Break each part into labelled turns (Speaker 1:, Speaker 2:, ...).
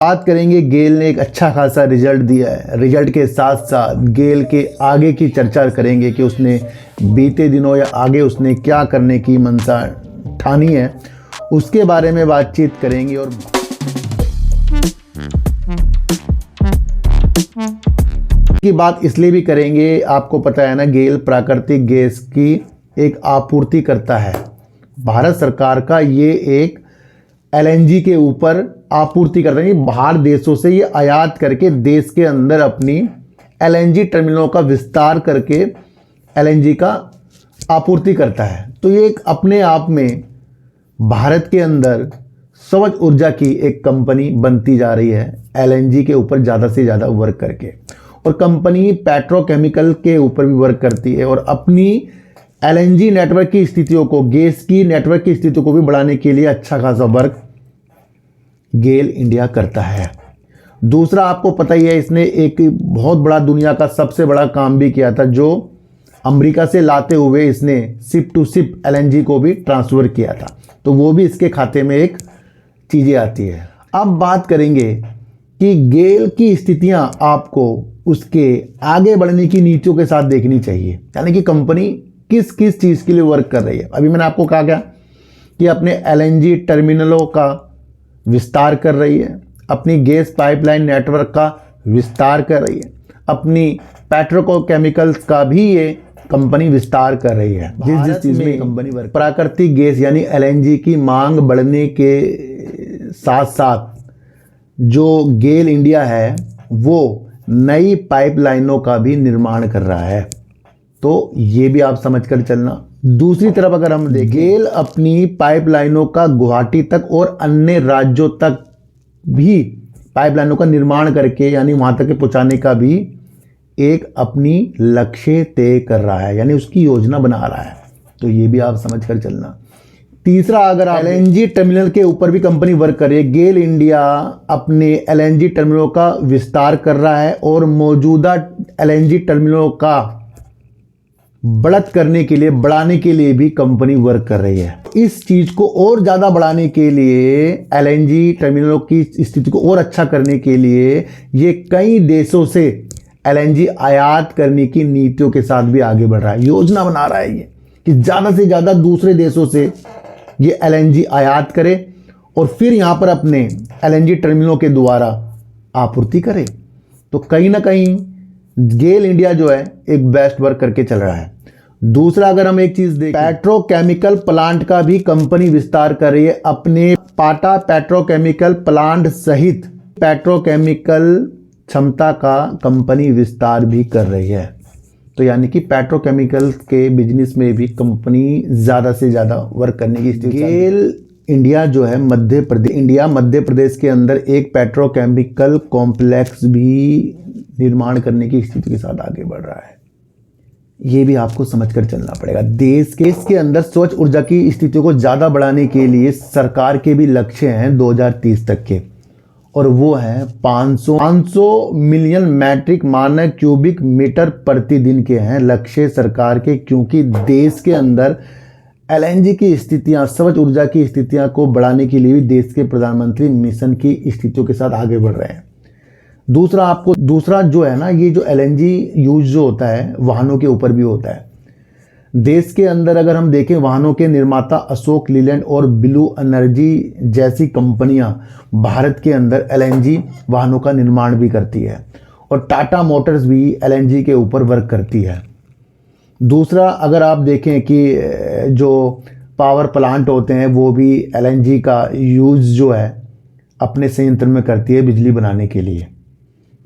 Speaker 1: बात करेंगे, गेल ने एक अच्छा खासा रिजल्ट दिया है। रिजल्ट के साथ साथ गेल के आगे की चर्चा करेंगे कि उसने बीते दिनों या आगे उसने क्या करने की मंशा ठानी है, उसके बारे में बातचीत करेंगे। और की बात इसलिए भी करेंगे, आपको पता है ना, गेल प्राकृतिक गैस की एक आपूर्ति करता है। भारत सरकार का ये एक एलएनजी के ऊपर आपूर्ति कर रहे हैं। बाहर देशों से ये आयात करके देश के अंदर अपनी एलएनजी टर्मिनलों का विस्तार करके एलएनजी का आपूर्ति करता है। तो ये एक अपने आप में भारत के अंदर स्वच्छ ऊर्जा की एक कंपनी बनती जा रही है, एलएनजी के ऊपर ज़्यादा से ज़्यादा वर्क करके। और कंपनी पेट्रोकेमिकल के ऊपर भी वर्क करती है और अपनी एलएनजी नेटवर्क की स्थितियों को, गैस की नेटवर्क की स्थितियों को भी बढ़ाने के लिए अच्छा खासा वर्क गेल इंडिया करता है। दूसरा, आपको पता ही है, इसने एक बहुत बड़ा, दुनिया का सबसे बड़ा काम भी किया था, जो अमेरिका से लाते हुए इसने शिप टू शिप एलएनजी को भी ट्रांसफ़र किया था। तो वो भी इसके खाते में एक चीज़ें आती है। अब बात करेंगे कि गेल की स्थितियां आपको उसके आगे बढ़ने की नीतियों के साथ देखनी चाहिए, यानी कि कंपनी किस किस चीज़ के लिए वर्क कर रही है। अभी मैंने आपको कहा क्या कि अपने एलएनजी टर्मिनलों का विस्तार कर रही है, अपनी गैस पाइपलाइन नेटवर्क का विस्तार कर रही है, अपनी पेट्रोकेमिकल्स का भी ये कंपनी विस्तार कर रही है। जिस चीज़ में कंपनी वर्क, प्राकृतिक गैस यानी एलएनजी की मांग बढ़ने के साथ साथ जो गेल इंडिया है वो नई पाइपलाइनों का भी निर्माण कर रहा है। तो ये भी आप समझ कर चलना। दूसरी तरफ अगर हम देखें, गेल अपनी पाइपलाइनों का गुवाहाटी तक और अन्य राज्यों तक भी पाइपलाइनों का निर्माण करके, यानी वहाँ तक पहुँचाने का भी एक अपनी लक्ष्य तय कर रहा है, यानी उसकी योजना बना रहा है। तो ये भी आप समझ कर चलना। तीसरा, अगर एलएनजी टर्मिनल के ऊपर भी कंपनी वर्क कर रही है। गेल इंडिया अपने एलएनजी टर्मिनलों का विस्तार कर रहा है और मौजूदा एलएनजी टर्मिनलों का बढ़त करने के लिए, बढ़ाने के लिए भी कंपनी वर्क कर रही है। इस चीज़ को और ज़्यादा बढ़ाने के लिए, एलएनजी टर्मिनलों की स्थिति को और अच्छा करने के लिए ये कई देशों से एलएनजी आयात करने की नीतियों के साथ भी आगे बढ़ रहा है। योजना बना रहा है ये कि ज़्यादा से ज़्यादा दूसरे देशों से ये एलएनजी आयात करे और फिर यहाँ पर अपने एलएनजी टर्मिनलों के द्वारा आपूर्ति करे। तो कहीं ना कहीं गेल इंडिया जो है एक बेस्ट वर्क करके चल रहा है। दूसरा, अगर हम एक चीज़ देखें, पेट्रोकेमिकल प्लांट का भी कंपनी विस्तार कर रही है। अपने पाटा पेट्रोकेमिकल प्लांट सहित पेट्रोकेमिकल क्षमता का कंपनी विस्तार भी कर रही है। तो यानी कि पेट्रोकेमिकल के बिजनेस में भी कंपनी ज़्यादा से ज़्यादा वर्क करने की स्थिति। गेल इंडिया जो है मध्य प्रदेश के अंदर एक पेट्रोकेमिकल कॉम्प्लेक्स भी निर्माण करने की स्थिति के साथ आगे बढ़ रहा है। ये भी आपको समझकर चलना पड़ेगा। देश के अंदर स्वच्छ ऊर्जा की स्थितियों को ज़्यादा बढ़ाने के लिए सरकार के भी लक्ष्य हैं 2030 तक के, और वो है 500 मिलियन मैट्रिक मानक क्यूबिक मीटर प्रतिदिन के हैं लक्ष्य सरकार के। क्योंकि देश के अंदर एलएनजी की स्थितियां, स्वच्छ ऊर्जा की स्थितियां को बढ़ाने के लिए भी देश के प्रधानमंत्री मिशन की स्थितियों के साथ आगे बढ़ रहे हैं। दूसरा जो है ना, ये जो एलएनजी यूज जो होता है वाहनों के ऊपर भी होता है। देश के अंदर अगर हम देखें, वाहनों के निर्माता अशोक लीलैंड और ब्लू एनर्जी जैसी कंपनियां भारत के अंदर एलएनजी वाहनों का निर्माण भी करती है, और टाटा मोटर्स भी एलएनजी के ऊपर वर्क करती है। दूसरा, अगर आप देखें कि जो पावर प्लांट होते हैं वो भी एलएनजी का यूज़ जो है अपने संयंत्र में करती है बिजली बनाने के लिए।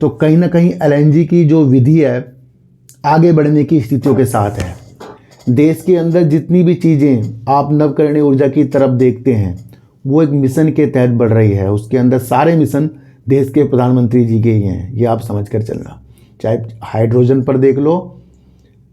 Speaker 1: तो कहीं ना कहीं एलएनजी की जो विधि है आगे बढ़ने की स्थितियों के साथ है। देश के अंदर जितनी भी चीज़ें आप नवकरणीय ऊर्जा की तरफ देखते हैं वो एक मिशन के तहत बढ़ रही है। उसके अंदर सारे मिशन देश के प्रधानमंत्री जी के ही हैं, ये आप समझ कर चलना। चाहे हाइड्रोजन पर देख लो,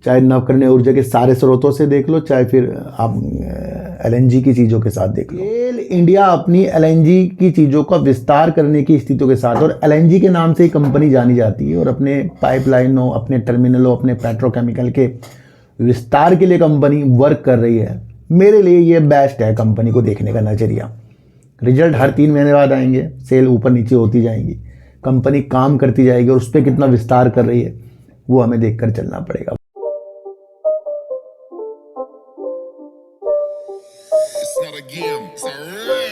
Speaker 1: चाहे नवकरणीय ऊर्जा के सारे स्रोतों से देख लो, चाहे फिर आप एलएनजी की चीज़ों के साथ देख लो। गेल इंडिया अपनी एलएनजी की चीज़ों का विस्तार करने की स्थितियों के साथ, और एलएनजी के नाम से ही कंपनी जानी जाती है, और अपने पाइपलाइनों, अपने टर्मिनलों, अपने पेट्रोकेमिकल के विस्तार के लिए कंपनी वर्क कर रही है। मेरे लिए ये बेस्ट है कंपनी को देखने का नज़रिया। रिजल्ट हर 3 महीने बाद आएंगे, सेल ऊपर नीचे होती जाएंगी, कंपनी काम करती जाएगी और उस पर कितना विस्तार कर रही है वो हमें देखकर चलना पड़ेगा।
Speaker 2: It's not a game, it's a race.